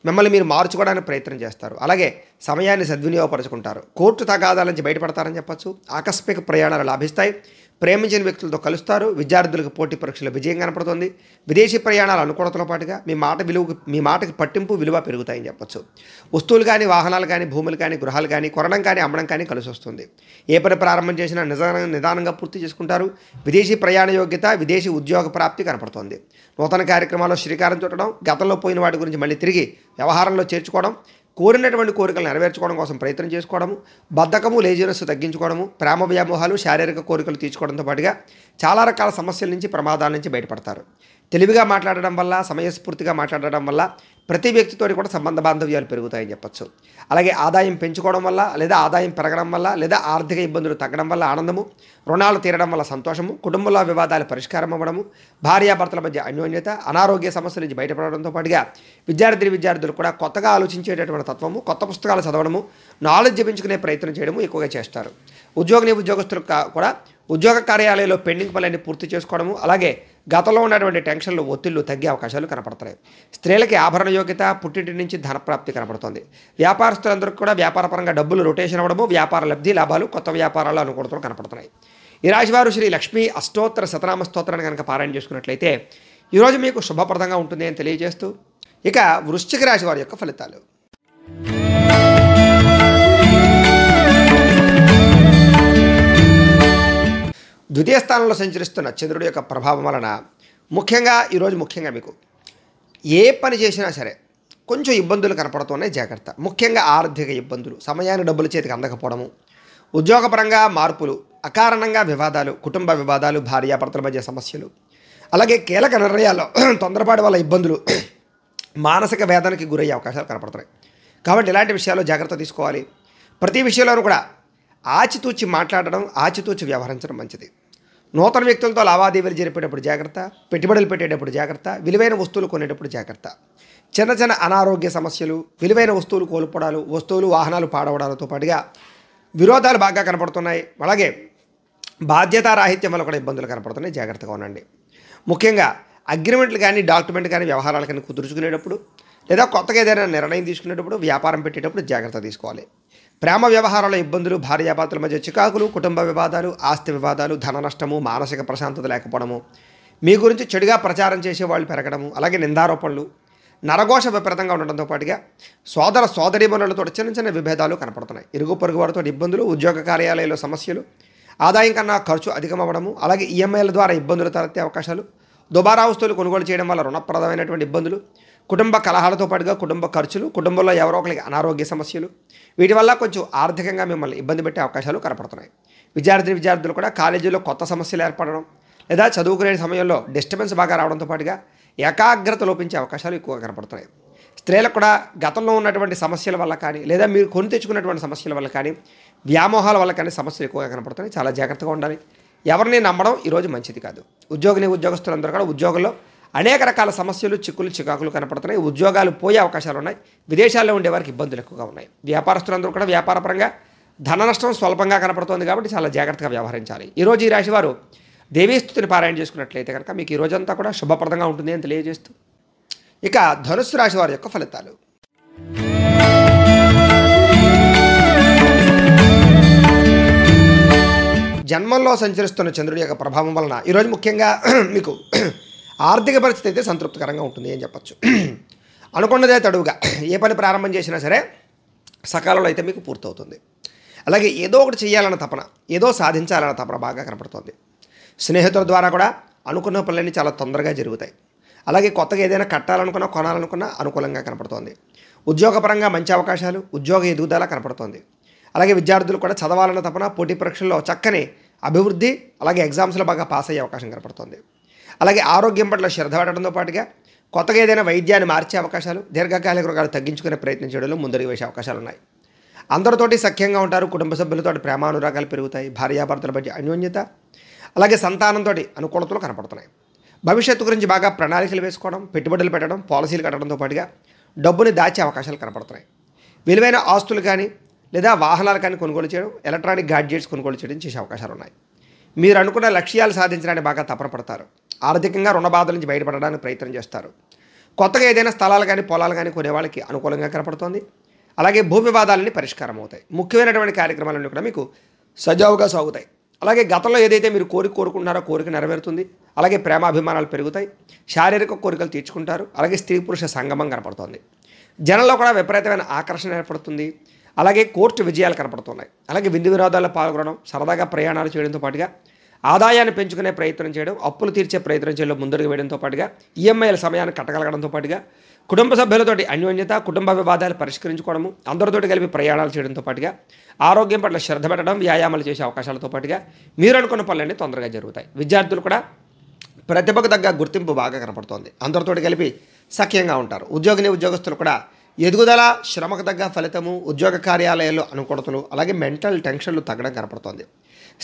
మిమ్మల్ని మీరు మార్చుకోవడానికి ప్రయత్నం చేస్తారు. అలాగే సమయాన్ని సద్వినియోగపరుచుకుంటారు. కోర్టు తగాదాల నుంచి బయటపడతారని చెప్పచ్చు. ఆకస్మిక ప్రయాణాలు లాభిస్తాయి. ప్రేమించిన వ్యక్తులతో కలుస్తారు. విద్యార్థులకు పోటీ పరీక్షలో విజయం కనపడుతుంది. విదేశీ ప్రయాణాల అనుకూలతతో పాటుగా మీ మాటకి పట్టింపు, విలువ పెరుగుతాయని చెప్పచ్చు. వస్తువులు కానీ, వాహనాలు కానీ, భూములు కానీ, గృహాలు కానీ కొనడం కానీ, అమ్మడం కానీ కలిసి వస్తుంది. ఏ పని ప్రారంభం చేసినా నిదానంగా పూర్తి చేసుకుంటారు. విదేశీ ప్రయాణ యోగ్యత, విదేశీ ఉద్యోగ ప్రాప్తి కనపడుతోంది. నూతన కార్యక్రమాల్లో శ్రీకారం చుట్టడం, గతంలో పోయిన వాటి గురించి మళ్ళీ తిరిగి వ్యవహారంలో చేర్చుకోవడం, కోరినటువంటి కోరికలు నెరవేర్చుకోవడం కోసం ప్రయత్నం చేసుకోవడము, బద్ధకము, లేజినెస్ తగ్గించుకోవడము, ప్రేమ వ్యామోహాలు, శారీరక కోరికలు తీర్చుకోవడంతో పాటుగా చాలా రకాల సమస్యల నుంచి, ప్రమాదాల నుంచి బయటపడతారు. తెలివిగా మాట్లాడడం వల్ల, సమయస్ఫూర్తిగా మాట్లాడడం వల్ల ప్రతి వ్యక్తితోటి కూడా సంబంధ బాంధవ్యాలు పెరుగుతాయని చెప్పచ్చు. అలాగే ఆదాయం పెంచుకోవడం వల్ల, లేదా ఆదాయం పెరగడం వల్ల, లేదా ఆర్థిక ఇబ్బందులు తగ్గడం వల్ల ఆనందము, రుణాలు తీరడం వల్ల సంతోషము, కుటుంబంలో వివాదాలు పరిష్కారం అవ్వడము, భార్యాభర్తల మధ్య అన్యోన్యత, అనారోగ్య సమస్యల నుంచి బయటపడడంతో పాటుగా విద్యార్థులు కూడా కొత్తగా ఆలోచించేటటువంటి తత్వము, కొత్త పుస్తకాలు చదవడము, నాలెడ్జ్ పెంచుకునే ప్రయత్నం చేయడము ఎక్కువగా చేస్తారు. ఉద్యోగస్తులు కూడా ఉద్యోగ కార్యాలయంలో పెండింగ్ పనులన్నీ పూర్తి చేసుకోవడము, అలాగే గతంలో ఉన్నటువంటి టెన్షన్లు, ఒత్తిళ్లు తగ్గే అవకాశాలు కనపడుతున్నాయి. స్త్రీలకి ఆభరణ యోగ్యత, పుట్టింటి నుంచి ధనప్రాప్తి కనపడుతుంది. వ్యాపారస్తులందరికీ కూడా వ్యాపారపరంగా డబ్బులు రొటేషన్ అవ్వడము, వ్యాపార లబ్ధి, లాభాలు, కొత్త వ్యాపారాలు అనుకూలతలు కనపడుతున్నాయి. ఈ రాశివారు శ్రీ లక్ష్మీ అష్టోత్తర శతనామ స్తోత్రాన్ని కనుక పారాయణ చేసుకున్నట్లయితే ఈరోజు మీకు శుభప్రదంగా ఉంటుంది అని తెలియజేస్తూ, ఇక వృశ్చిక రాశి వారి యొక్క ఫలితాలు. ద్వితీయ స్థానంలో సంచరిస్తున్న చంద్రుడి యొక్క ప్రభావం వలన ఈరోజు ముఖ్యంగా మీకు ఏ పని చేసినా సరే కొంచెం ఇబ్బందులు కనపడుతున్నాయి, జాగ్రత్త. ముఖ్యంగా ఆర్థిక ఇబ్బందులు, సమయాన్ని డబ్బుల చేతికి అందకపోవడము, ఉద్యోగపరంగా మార్పులు, అకారణంగా వివాదాలు, కుటుంబ వివాదాలు, భార్యాభర్తల మధ్య సమస్యలు, అలాగే కీలక నిర్ణయాల్లో తొందరపాటు వల్ల ఇబ్బందులు, మానసిక వేదనకి గురయ్యే అవకాశాలు కనపడుతున్నాయి. కాబట్టి ఇలాంటి విషయాల్లో జాగ్రత్త తీసుకోవాలి. ప్రతి విషయంలోనూ కూడా ఆచితూచి మాట్లాడడం, ఆచితూచి వ్యవహరించడం మంచిది. నూతన వ్యక్తులతో లావాదేవీలు జరిపేటప్పుడు జాగ్రత్త, పెట్టుబడులు పెట్టేటప్పుడు జాగ్రత్త, విలువైన వస్తువులు కొనేటప్పుడు జాగ్రత్త. చిన్న అనారోగ్య సమస్యలు, విలువైన వస్తువులు కోల్పోవడాలు, వస్తువులు, వాహనాలు పాడవడాలతో పాటుగా విరోధాలు బాగా కనపడుతున్నాయి. అలాగే బాధ్యతారాహిత్యం వల్ల కూడా ఇబ్బందులు కనపడుతున్నాయి, జాగ్రత్తగా ఉండండి. ముఖ్యంగా అగ్రిమెంట్లు కానీ, డాక్యుమెంట్ కానీ, వ్యవహారాలు కానీ కుదుర్చుకునేటప్పుడు, లేదా కొత్తగా ఏదైనా నిర్ణయం తీసుకునేటప్పుడు, వ్యాపారం పెట్టేటప్పుడు జాగ్రత్త తీసుకోవాలి. ప్రేమ వ్యవహారాల ఇబ్బందులు, భార్యాభర్తల మధ్య చికాకులు, కుటుంబ వివాదాలు, ఆస్తి వివాదాలు, ధన నష్టము, మానసిక ప్రశాంతత లేకపోవడము, మీ గురించి చెడుగా ప్రచారం చేసేవాళ్ళు పెరగడము, అలాగే నిందారోపణలు, నరఘోష విపరీతంగా ఉండడంతో పాటుగా సోదరీమణులతో చిన్న విభేదాలు కనపడుతున్నాయి. ఇరుగు పొరుగు వారితో ఇబ్బందులు, ఉద్యోగ కార్యాలయాల్లో సమస్యలు, ఆదాయం కన్నా ఖర్చు అధికమవ్వడము, అలాగే ఈఎంఐల ద్వారా ఇబ్బందులు తలెత్తే అవకాశాలు, దుబారా వస్తువులు కొనుగోలు చేయడం వల్ల రుణప్రదమైనటువంటి ఇబ్బందులు, కుటుంబ కలహాలతో పాటుగా కుటుంబ ఖర్చులు, కుటుంబంలో ఎవరో ఒకరికి అనారోగ్య సమస్యలు, వీటి వల్ల కొంచెం ఆర్థికంగా మిమ్మల్ని ఇబ్బంది పెట్టే అవకాశాలు కనపడుతున్నాయి. విద్యార్థులు కూడా కాలేజీలో కొత్త సమస్యలు ఏర్పడడం, లేదా చదువుకునే సమయంలో డిస్టర్బెన్స్ బాగా రావడంతో పాటుగా ఏకాగ్రత లోపించే అవకాశాలు ఎక్కువగా కనపడుతున్నాయి. స్త్రీలకు కూడా గతంలో ఉన్నటువంటి సమస్యల వల్ల కానీ, లేదా మీరు కొని తెచ్చుకున్నటువంటి సమస్యల వల్ల కానీ, వ్యామోహాల వల్ల కానీ సమస్యలు ఎక్కువగా కనపడుతున్నాయి. చాలా జాగ్రత్తగా ఉండాలి. ఎవరిని నమ్మడం ఈరోజు మంచిది కాదు. ఉద్యోగస్తులందరూ కూడా ఉద్యోగంలో అనేక రకాల సమస్యలు, చిక్కులు, చికాకులు కనపడుతున్నాయి. ఉద్యోగాలు పోయే అవకాశాలు ఉన్నాయి. విదేశాల్లో ఉండే వారికి ఇబ్బందులు ఎక్కువగా ఉన్నాయి. వ్యాపారస్తులందరూ కూడా వ్యాపారపరంగా ధన నష్టం స్వల్పంగా కనపడుతోంది కాబట్టి చాలా జాగ్రత్తగా వ్యవహరించాలి. ఈరోజు ఈ రాశివారు దేవీస్తుతిని పారాయణ చేసుకున్నట్లయితే కనుక మీకు ఈ రోజంతా కూడా శుభప్రదంగా ఉంటుంది అని తెలియజేస్తూ, ఇక ధనుస్సు రాశి వారి యొక్క ఫలితాలు. జన్మంలో సంచరిస్తున్న చంద్రుడి యొక్క ప్రభావం వలన ఈరోజు ముఖ్యంగా మీకు ఆర్థిక పరిస్థితి అయితే సంతృప్తికరంగా ఉంటుంది అని చెప్పచ్చు. అనుకున్నదే తడువుగా ఏ పని ప్రారంభం చేసినా సరే సకాలంలో అయితే మీకు పూర్తవుతుంది. అలాగే ఏదో ఒకటి చేయాలన్న తపన, ఏదో సాధించాలన్న తపన బాగా కనపడుతుంది. స్నేహితుల ద్వారా కూడా అనుకున్న పనులన్నీ చాలా తొందరగా జరుగుతాయి. అలాగే కొత్తగా ఏదైనా కట్టాలనుకున్నా, కొనాలనుకున్నా అనుకూలంగా కనపడుతోంది. ఉద్యోగపరంగా మంచి అవకాశాలు, ఉద్యోగ ఎదుగుదల కనపడుతోంది. అలాగే విద్యార్థులు కూడా చదవాలన్న తపన, పోటీ పరీక్షల్లో చక్కని అభివృద్ధి, అలాగే ఎగ్జామ్స్లో బాగా పాస్ అయ్యే అవకాశం కనపడుతుంది. అలాగే ఆరోగ్యం పట్ల శ్రద్ధ పెట్టడంతో పాటుగా కొత్తగా ఏదైనా వైద్యాన్ని మార్చే అవకాశాలు, దీర్ఘకాలిక రోగాలు తగ్గించుకునే ప్రయత్నం చేయడంలో ముందడుగు వేసే అవకాశాలు ఉన్నాయి. అందరితోటి సఖ్యంగా ఉంటారు. కుటుంబ సభ్యులతో ప్రేమానురాగాలు పెరుగుతాయి. భార్యాభర్తల మధ్య అన్యోన్యత, అలాగే సంతానంతో అనుకూలతలు కనపడుతున్నాయి. భవిష్యత్తు గురించి బాగా ప్రణాళికలు వేసుకోవడం, పెట్టుబడులు పెట్టడం, పాలసీలు కట్టడంతో పాటుగా డబ్బుని దాచే అవకాశాలు కనపడుతున్నాయి. విలువైన ఆస్తులు కానీ లేదా వాహనాలు కానీ కొనుగోలు చేయడం, ఎలక్ట్రానిక్ గాడ్జెట్స్ కొనుగోలు చేయడం చేసే అవకాశాలు ఉన్నాయి. మీరు అనుకున్న లక్ష్యాలు సాధించడానికి బాగా తపన పడతారు. ఆర్థికంగా రుణ బాధల నుంచి బయటపడడానికి ప్రయత్నం చేస్తారు. కొత్తగా ఏదైనా స్థలాలు కానీ పొలాలు కానీ కొనే వాళ్ళకి అనుకూలంగా కనపడుతోంది. అలాగే భూ వివాదాలన్నీ పరిష్కారం అవుతాయి. ముఖ్యమైనటువంటి కార్యక్రమాలన్నీ కూడా మీకు సజావుగా సాగుతాయి. అలాగే గతంలో ఏదైతే మీరు కోరుకుంటున్నారో కోరిక నెరవేరుతుంది. అలాగే ప్రేమాభిమానాలు పెరుగుతాయి. శారీరక కోరికలు తీర్చుకుంటారు. అలాగే స్త్రీ పురుష సంగమం కనపడుతోంది. జనంలో కూడా విపరీతమైన ఆకర్షణ ఏర్పడుతుంది. అలాగే కోర్టు విజయాలు కనపడుతున్నాయి. అలాగే విందు వినోదాల్లో పాల్గొనడం, సరదాగా ప్రయాణాలు చేయడంతో పాటుగా ఆదాయాన్ని పెంచుకునే ప్రయత్నం చేయడం, అప్పులు తీర్చే ప్రయత్నం చేయడం ముందడుగు వేయడంతో పాటుగా ఈఎంఐల సమయాన్ని కట్టగలగడంతో పాటుగా కుటుంబ సభ్యులతోటి అన్యోన్యత, కుటుంబ వివాదాలు పరిష్కరించుకోవడము, అందరితోటి కలిపి ప్రయాణాలు చేయడంతో పాటుగా ఆరోగ్యం పట్ల శ్రద్ధ పెట్టడం, వ్యాయామాలు చేసే అవకాశాలతో పాటుగా మీరు అనుకున్న పనులన్నీ తొందరగా జరుగుతాయి. విద్యార్థులు కూడా ప్రతిభకు తగ్గ గుర్తింపు బాగా కనపడుతోంది. అందరితోటి కలిపి సఖ్యంగా ఉంటారు. ఉద్యోగస్తులు కూడా ఎదుగుదల, శ్రమకు తగ్గ ఫలితము, ఉద్యోగ కార్యాలయాల్లో అనుకూలతలు, అలాగే మెంటల్ టెన్షన్లు తగ్గడం కనపడుతోంది.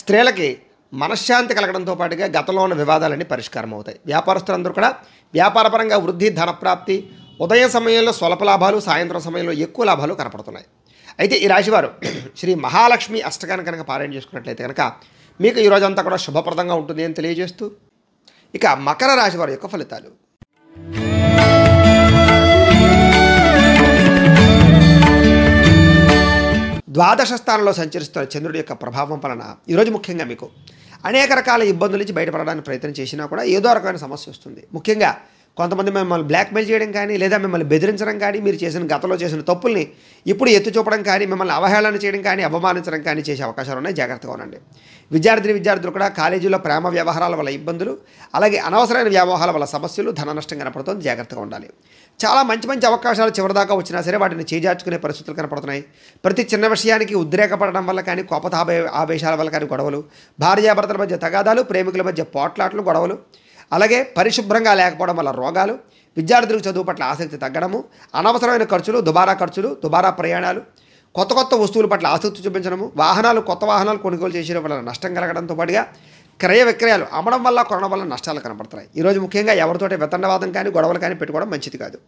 స్త్రీలకి మనశ్శాంతి కలగడంతో పాటుగా గతంలో ఉన్న వివాదాలన్నీ పరిష్కారం అవుతాయి. వ్యాపారస్తులందరూ కూడా వ్యాపారపరంగా వృద్ధి, ధనప్రాప్తి, ఉదయం సమయంలో స్వల్ప లాభాలు, సాయంత్రం సమయంలో ఎక్కువ లాభాలు కనపడుతున్నాయి. అయితే ఈ రాశివారు శ్రీ మహాలక్ష్మి అష్టకాన్ని కనుక పారాయణ చేసుకున్నట్లయితే కనుక మీకు ఈ రోజంతా కూడా శుభప్రదంగా ఉంటుంది అని తెలియజేస్తూ, ఇక మకర రాశి వారి యొక్క ఫలితాలు. ద్వాదశ స్థానంలో సంచరిస్తున్న చంద్రుడి యొక్క ప్రభావం వలన ఈరోజు ముఖ్యంగా మీకు అనేక రకాల ఇబ్బందుల నుంచి బయటపడడానికి ప్రయత్నం చేసినా కూడా ఏదో రకమైన సమస్య వస్తుంది. ముఖ్యంగా కొంతమంది మిమ్మల్ని బ్లాక్మెయిల్ చేయడం కానీ, లేదా మిమ్మల్ని బెదిరించడం కానీ, మీరు గతంలో చేసిన తప్పుల్ని ఇప్పుడు ఎత్తి చూపడం కానీ, మిమ్మల్ని అవహేళన చేయడం కానీ, అవమానించడం కానీ చేసే అవకాశాలు ఉన్నాయి. జాగ్రత్తగా ఉండండి. విద్యార్థులు కూడా కాలేజీలో ప్రేమ వ్యవహారాల వల్ల ఇబ్బందులు, అలాగే అనవసరమైన వ్యామోహాల వల్ల సమస్యలు, ధన నష్టం కనపడుతుంది. జాగ్రత్తగా ఉండాలి. చాలా మంచి అవకాశాలు చివరిదాకా వచ్చినా సరే వాటిని చేజార్చుకునే పరిస్థితులు కనపడుతున్నాయి. ప్రతి చిన్న విషయానికి ఉద్రేకపడడం వల్ల కానీ, ఆవేశాల వల్ల కానీ గొడవలు, భార్యాభర్తల మధ్య తగాదాలు, ప్రేమికుల మధ్య పోట్లాట్లు, గొడవలు, అలాగే పరిశుభ్రంగా లేకపోవడం వల్ల రోగాలు, విద్యార్థులకు చదువు పట్ల ఆసక్తి తగ్గడము, అనవసరమైన ఖర్చులు, దుబారా ప్రయాణాలు, కొత్త వస్తువుల పట్ల ఆసక్తి చూపించడము, కొత్త వాహనాలు కొనుగోలు చేసే వల్ల నష్టం కలగడంతో పాటుగా క్రయ విక్రయాలు అమ్మడం వల్ల, కొనడం వల్ల నష్టాలు కనపడుతున్నాయి. ఈరోజు ముఖ్యంగా ఎవరితోటి వితండవాదం కానీ, గొడవలు కానీ పెట్టుకోవడం మంచిది కాదు.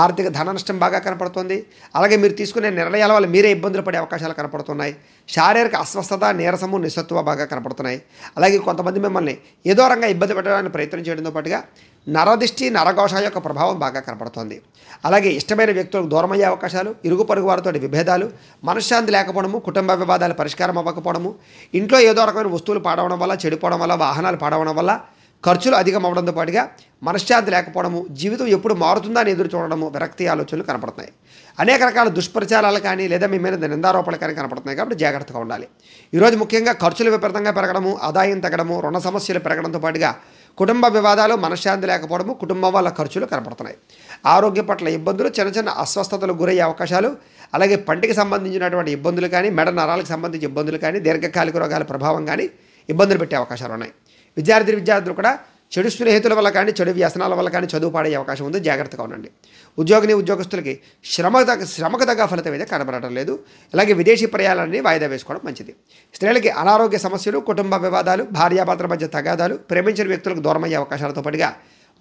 ఆర్థిక ధన నష్టం బాగా కనపడుతుంది. అలాగే మీరు తీసుకునే నిర్ణయాల వల్ల మీరే ఇబ్బందులు పడే అవకాశాలు కనపడుతున్నాయి. శారీరక అస్వస్థత, నీరసము, నిస్సత్వ బాగా కనపడుతున్నాయి. అలాగే కొంతమంది మిమ్మల్ని ఏదో రంగా ఇబ్బంది పెట్టడానికి ప్రయత్నం చేయడంతో పాటుగా నరదిష్టి, నరఘోష యొక్క ప్రభావం బాగా కనపడుతోంది. అలాగే ఇష్టమైన వ్యక్తులకు దూరమయ్యే అవకాశాలు, ఇరుగు పొరుగు వారితో విభేదాలు, మనశ్శాంతి లేకపోవడము, కుటుంబ వివాదాలు పరిష్కారం అవ్వకపోవడము, ఇంట్లో ఏదో రకమైన వస్తువులు పాడవడం వల్ల, చెడిపోవడం వల్ల, వాహనాలు పాడవడం వల్ల ఖర్చులు అధికం అవ్వడంతో పాటుగా మనశ్శాంతి లేకపోవడము, జీవితం ఎప్పుడు మారుతుందని ఎదురు చూడడము, విరక్తి ఆలోచనలు కనపడుతున్నాయి. అనేక రకాల దుష్ప్రచారాలు కానీ, లేదా మీ మీద నిందారోపణలు కానీ కనపడుతున్నాయి. కాబట్టి జాగ్రత్తగా ఉండాలి. ఈరోజు ముఖ్యంగా ఖర్చులు విపరీతంగా పెరగడము, ఆదాయం తగ్గడము, రుణ సమస్యలు పెరగడంతో పాటుగా కుటుంబ వివాదాలు, మనశ్శాంతి లేకపోవడము, కుటుంబం వల్ల ఖర్చులు కనపడుతున్నాయి. ఆరోగ్యం పట్ల ఇబ్బందులు, చిన్న అస్వస్థతలకు గురయ్యే అవకాశాలు, అలాగే పంటికి సంబంధించినటువంటి ఇబ్బందులు కానీ, మెడ నరాలకు సంబంధించిన ఇబ్బందులు కానీ, దీర్ఘకాలిక రోగాల ప్రభావం కానీ ఇబ్బందులు పెట్టే అవకాశాలు ఉన్నాయి. విద్యార్థులు కూడా చెడు స్నేహితుల వల్ల కానీ, చెడు వ్యసనాల వల్ల కానీ చదువు పాడే అవకాశం ఉంది. జాగ్రత్తగా ఉండండి. ఉద్యోగస్తులకి శ్రమకు తగ్గ ఫలితం అయితే కనబడటం లేదు. అలాగే విదేశీ ప్రయాణాలని వాయిదా వేసుకోవడం మంచిది. స్త్రీలకి అనారోగ్య సమస్యలు, కుటుంబ వివాదాలు, భార్యాభర్తల మధ్య తగాదాలు, ప్రేమించిన వ్యక్తులకు దూరమయ్యే అవకాశాలతో పాటుగా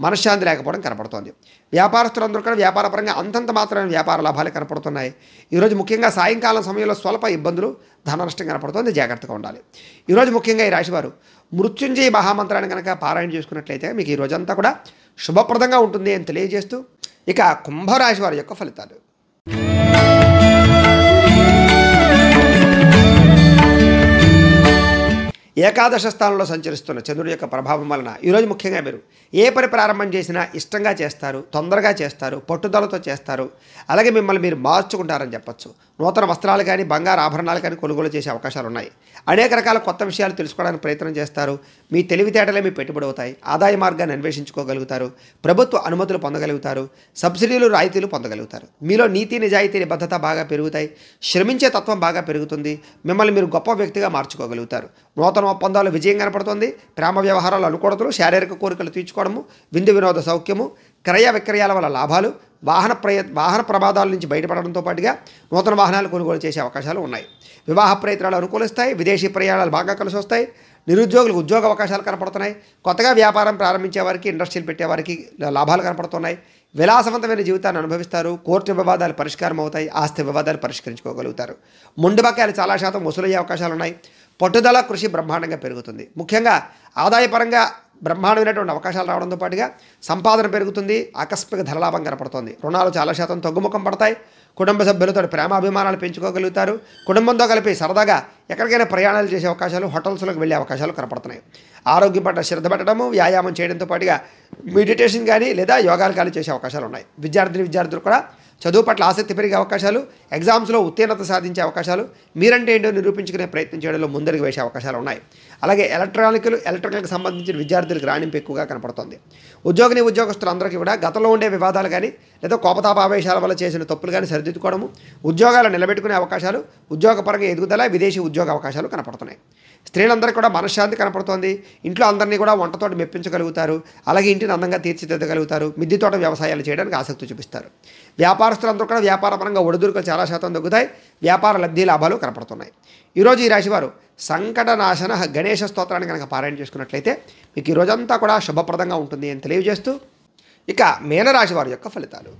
మనశ్శాంతి లేకపోవడం కనపడుతోంది. వ్యాపారస్తులందరూ కూడా వ్యాపారపరంగా అంతంత మాత్రమే వ్యాపార లాభాలు కనపడుతున్నాయి. ఈరోజు ముఖ్యంగా సాయంకాలం సమయంలో స్వల్ప ఇబ్బందులు, ధన నష్టం కనపడుతుంది. జాగ్రత్తగా ఉండాలి. ఈరోజు ముఖ్యంగా ఈ రాశివారు మృత్యుంజయ మహామంత్రాన్ని కనుక పారాయణ చేసుకున్నట్లయితే మీకు ఈ రోజంతా కూడా శుభప్రదంగా ఉంటుంది అని తెలియజేస్తూ, ఇక కుంభరాశి వారి యొక్క ఫలితాలు. ఏకాదశ స్థానంలో సంచరిస్తున్న చంద్రుడి యొక్క ప్రభావం వలన ఈరోజు ముఖ్యంగా మీరు ఏ పని ప్రారంభం చేసినా ఇష్టంగా చేస్తారు, తొందరగా చేస్తారు, పట్టుదలతో చేస్తారు. అలాగే మిమ్మల్ని మీరు మార్చుకుంటారని చెప్పచ్చు. నూతన వస్త్రాలు కానీ, బంగారు ఆభరణాలు కానీ కొనుగోలు చేసే అవకాశాలు ఉన్నాయి. అనేక రకాల కొత్త విషయాలు తెలుసుకోవడానికి ప్రయత్నం చేస్తారు. మీ తెలివితేటలే మీ పెట్టుబడి అవుతాయి. ఆదాయ మార్గాన్ని అన్వేషించుకోగలుగుతారు. ప్రభుత్వ అనుమతులు పొందగలుగుతారు. సబ్సిడీలు, రాయితీలు పొందగలుగుతారు. మీలో నీతి, నిజాయితీ, నిబద్ధత బాగా పెరుగుతాయి. శ్రమించే తత్వం బాగా పెరుగుతుంది. మిమ్మల్ని మీరు గొప్ప వ్యక్తిగా మార్చుకోగలుగుతారు. నూతన ఒప్పందాలు విజయం కనపడుతుంది. ప్రేమ వ్యవహారాలు అనుకూలతలు, శారీరక కోరికలు తీర్చుకోవడము, విందు వినోద సౌఖ్యము, క్రయ విక్రయాల వల్ల లాభాలు, వాహన ప్రమాదాల నుంచి బయటపడడంతో పాటుగా నూతన వాహనాలు కొనుగోలు చేసే అవకాశాలు ఉన్నాయి. వివాహ ప్రయత్నాలు అనుకూలిస్తాయి. విదేశీ ప్రయాణాలు బాగా కలిసి వస్తాయి. నిరుద్యోగులకు ఉద్యోగ అవకాశాలు కనపడుతున్నాయి. కొత్తగా వ్యాపారం ప్రారంభించే వారికి, ఇండస్ట్రీలు పెట్టేవారికి లాభాలు కనపడుతున్నాయి. విలాసవంతమైన జీవితాన్ని అనుభవిస్తారు. కోర్టు వివాదాలు పరిష్కారం అవుతాయి. ఆస్తి వివాదాలు పరిష్కరించుకోగలుగుతారు. మొండి బకాయిలు చాలా శాతం వసూలయ్యే అవకాశాలు ఉన్నాయి. పట్టుదల కృషి బ్రహ్మాండంగా పెరుగుతుంది. ముఖ్యంగా ఆదాయపరంగా బ్రహ్మాండమైనటువంటి అవకాశాలు రావడంతో పాటుగా సంపాదన పెరుగుతుంది. ఆకస్మిక ధనలాభం కనపడుతోంది. రుణాలు చాలా శాతం తగ్గుముఖం పడతాయి. కుటుంబ సభ్యులతో ప్రేమాభిమానాలు పెంచుకోగలుగుతారు. కుటుంబంతో కలిపి సరదాగా ఎక్కడికైనా ప్రయాణాలు చేసే అవకాశాలు, హోటల్స్లోకి వెళ్ళే అవకాశాలు కనపడుతున్నాయి. ఆరోగ్యం పట్ల శ్రద్ధ పెట్టడము, వ్యాయామం చేయడంతో పాటుగా మెడిటేషన్ కానీ లేదా యోగాలు కానీ చేసే అవకాశాలు ఉన్నాయి. విద్యార్థులు కూడా చదువు పట్ల ఆసక్తి పెరిగే అవకాశాలు, ఎగ్జామ్స్లో ఉత్తీర్ణత సాధించే అవకాశాలు, మీరంటే ఏంటో నిరూపించుకునే ప్రయత్నం చేయడంలో ముందరికి వేసే అవకాశాలు ఉన్నాయి. అలాగే ఎలక్ట్రికల్కి సంబంధించిన విద్యార్థులకు రాణింపు ఎక్కువగా కనపడుతుంది. ఉద్యోగస్తులందరికీ కూడా గతంలో ఉండే వివాదాలు కానీ లేదా కోపతాపావేశాల వల్ల చేసిన తప్పులు కానీ సరిదిద్దుకోవడము, ఉద్యోగాలు నిలబెట్టుకునే అవకాశాలు, ఉద్యోగపరంగా ఎదుగుదల, విదేశీ ఉద్యోగ అవకాశాలు కనపడుతున్నాయి. స్త్రీలందరికీ కూడా మనశ్శాంతి కనపడుతోంది. ఇంట్లో అందరినీ కూడా వంటతోటి మెప్పించగలుగుతారు. అలాగే ఇంటిని అందంగా తీర్చిదిద్దగలుగుతారు. మిద్దె తోట వ్యవసాయాలు చేయడానికి ఆసక్తి చూపిస్తారు. వ్యాపారస్తులందరూ కూడా వ్యాపారపరంగా ఒడిదుడుకులు చాలా శాతం తగ్గుతాయి. వ్యాపార లబ్ధి లాభాలు కనపడుతున్నాయి. ఈరోజు ఈ రాశివారు సంకటనాశన గణేష స్తోత్రాన్ని కనుక పారాయణ చేసుకున్నట్లయితే మీకు ఈ రోజంతా కూడా శుభప్రదంగా ఉంటుంది అని తెలియజేస్తూ ఇక మీనరాశి వారి యొక్క ఫలితాలు.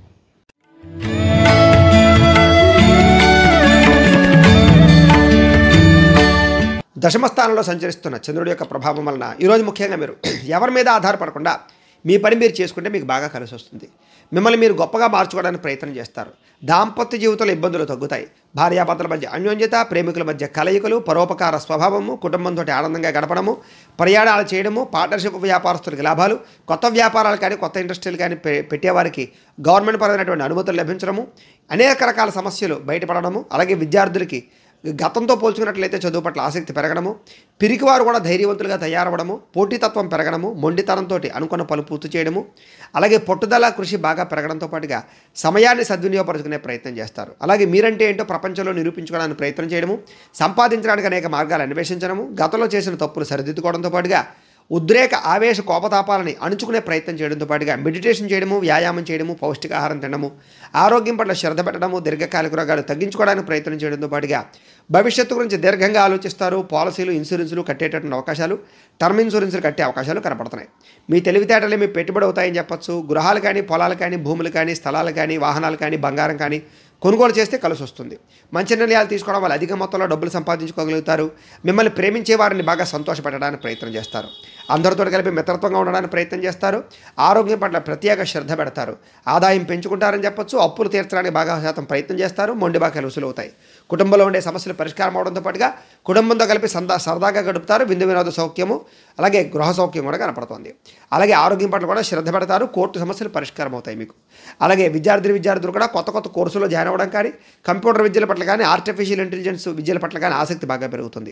దశమస్థానంలో సంచరిస్తున్న చంద్రుడి యొక్క ప్రభావం వలన ఈరోజు ముఖ్యంగా మీరు ఎవరి మీద ఆధారపడకుండా మీ పని మీరు చేసుకుంటే మీకు బాగా కలిసి వస్తుంది. మిమ్మల్ని మీరు గొప్పగా మార్చుకోవడానికి ప్రయత్నం చేస్తారు. దాంపత్య జీవితంలో ఇబ్బందులు తగ్గుతాయి. భార్యాభర్తల మధ్య అన్యోన్యత, ప్రేమికుల మధ్య కలయికలు, పరోపకార స్వభావము, కుటుంబంతో ఆనందంగా గడపడము, ప్రయాణాలు చేయడము, పార్ట్నర్షిప్ వ్యాపారస్తులకు లాభాలు, కొత్త వ్యాపారాలు కానీ కొత్త ఇండస్ట్రీలు కానీ పెట్టేవారికి గవర్నమెంట్ పరమైనటువంటి అనుమతులు లభించడము, అనేక రకాల సమస్యలు బయటపడడము, అలాగే విద్యార్థులకి గతంతో పోల్చుకున్నట్లయితే చదువు పట్ల ఆసక్తి పెరగడము, పిరికివారు కూడా ధైర్యవంతులుగా తయారవడము, పోటీతత్వం పెరగడము, మొండితనంతో అనుకున్న పనులు పూర్తి చేయడము, అలాగే పట్టుదల కృషి బాగా పెరగడంతో పాటుగా సమయాన్ని సద్వినియోగపరుచుకునే ప్రయత్నం చేస్తారు. అలాగే మీరంటే ఏంటో ప్రపంచంలో నిరూపించుకోవడానికి ప్రయత్నం చేయడము, సంపాదించడానికి అనేక మార్గాలు అన్వేషించడము, గతంలో చేసిన తప్పులు సరిదిద్దుకోవడంతో పాటుగా ఉద్రేక ఆవేశ కోపతాపాలని అణుచుకునే ప్రయత్నం చేయడంతో పాటుగా మెడిటేషన్ చేయడము, వ్యాయామం చేయడము, పౌష్టికాహారం తినడము, ఆరోగ్యం పట్ల శ్రద్ధ పెట్టడము, దీర్ఘకాలిక రోగాలు తగ్గించుకోవడానికి ప్రయత్నం చేయడంతో పాటుగా భవిష్యత్తు గురించి దీర్ఘంగా ఆలోచిస్తారు. పాలసీలు, ఇన్సూరెన్సులు కట్టేటటువంటి అవకాశాలు, టర్మ్ ఇన్సూరెన్సులు కట్టే అవకాశాలు కనపడుతున్నాయి. మీ తెలివితేటలే మీ పెట్టుబడి అవుతాయని చెప్పచ్చు. గృహాలు కానీ, పొలాలు కానీ, భూములు కానీ, స్థలాలు కానీ, వాహనాలు కానీ, బంగారం కానీ కొనుగోలు చేస్తే కలిసి వస్తుంది. మంచి నిర్ణయాలు తీసుకోవడం వల్ల అధిక మొత్తంలో డబ్బులు సంపాదించుకోగలుగుతారు. మిమ్మల్ని ప్రేమించే వారిని బాగా సంతోషపెట్టడానికి ప్రయత్నం చేస్తారు. అందరితో కలిపి మిత్రత్వంగా ఉండడానికి ప్రయత్నం చేస్తారు. ఆరోగ్యం పట్ల ప్రత్యేక శ్రద్ధ పెడతారు. ఆదాయం పెంచుకుంటారని చెప్పొచ్చు. అప్పులు తీర్చడానికి బాగా శాతం ప్రయత్నం చేస్తారు. మొండి బాగా వసూలవుతాయి. కుటుంబంలో ఉండే సమస్యలు పరిష్కారం అవడంతో పాటుగా కుటుంబంతో కలిపి సరదాగా గడుపుతారు. విందు వినోద సౌఖ్యము, అలాగే గృహ సౌఖ్యం కూడా కనపడుతుంది. అలాగే ఆరోగ్యం పట్ల కూడా శ్రద్ధ పెడతారు. కోర్టు సమస్యలు పరిష్కారం అవుతాయి మీకు. అలాగే విద్యార్థులు కూడా కొత్త కోర్సులో జాయిన్ అవ్వడం కానీ, కంప్యూటర్ విద్యల పట్ల కానీ, ఆర్టిఫిషియల్ ఇంటెలిజెన్స్ విద్యల పట్ల కానీ ఆసక్తి బాగా పెరుగుతుంది.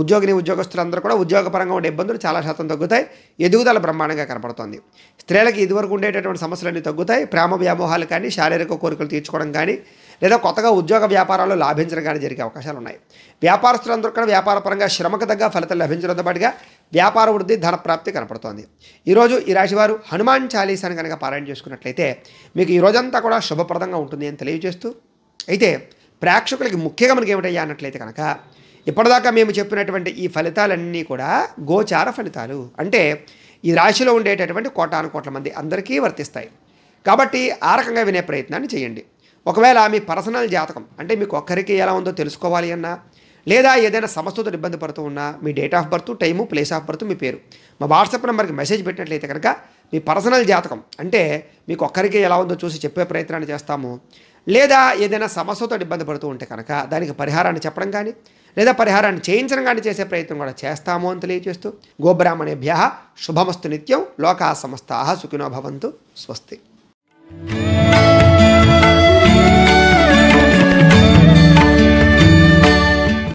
ఉద్యోగస్తులందరూ కూడా ఉద్యోగపరంగా ఉండే ఇబ్బందులు చాలా శాతం తగ్గుతాయి. ఎదుగుదల బ్రహ్మాండంగా కనపడుతుంది. స్త్రీలకు ఇదివరకు ఉండేటటువంటి సమస్యలన్నీ తగ్గుతాయి. ప్రేమ వ్యామోహాలు కానీ, శారీరక కోరికలు తీర్చుకోవడం కానీ, లేదా కొత్తగా ఉద్యోగ వ్యాపారాల్లో లాభించడం కానీ జరిగే అవకాశాలు ఉన్నాయి. వ్యాపారస్తులందరూ కూడా వ్యాపారపరంగా శ్రమకు తగ్గ ఫలితాలు లభించడంతో పాటుగా వ్యాపార వృద్ధి, ధన ప్రాప్తి కనపడుతోంది. ఈరోజు ఈ రాశివారు హనుమాన్ చాలీసాని కనుక పారాయణ చేసుకున్నట్లయితే మీకు ఈ రోజంతా కూడా శుభప్రదంగా ఉంటుంది అని తెలియజేస్తూ, అయితే ప్రేక్షకులకి ముఖ్యంగా మనకి ఏమిటయ్యా అన్నట్లయితే కనుక ఇప్పటిదాకా మేము చెప్పినటువంటి ఈ ఫలితాలన్నీ కూడా గోచార ఫలితాలు. అంటే ఈ రాశిలో ఉండేటటువంటి కోటాను కోట్ల మంది అందరికీ వర్తిస్తాయి. కాబట్టి ఆ రకంగా వినే ప్రయత్నాన్ని చేయండి. ఒకవేళ మీ పర్సనల్ జాతకం అంటే మీకు ఒక్కరికి ఎలా ఉందో తెలుసుకోవాలి అన్నా, లేదా ఏదైనా సమస్యతో ఇబ్బంది పడుతూ ఉన్నా మీ date of birth, time, place of birth, మీ పేరు మా వాట్సాప్ నెంబర్కి మెసేజ్ పెట్టినట్లయితే కనుక మీ పర్సనల్ జాతకం అంటే మీకు ఒక్కరికి ఎలా ఉందో చూసి చెప్పే ప్రయత్నాన్ని చేస్తాము. లేదా ఏదైనా సమస్యతో ఇబ్బంది పడుతూ ఉంటే కనుక దానికి పరిహారాన్ని చెప్పడం కానీ లేదా పరిహారాన్ని చేయించడం కానీ చేసే ప్రయత్నం కూడా చేస్తాము అని తెలియజేస్తూ, గోబ్రాహ్మణేభ్యః శుభమస్తు నిత్యం, లోకా సమస్తాః సుఖినో భవంతు, స్వస్తి.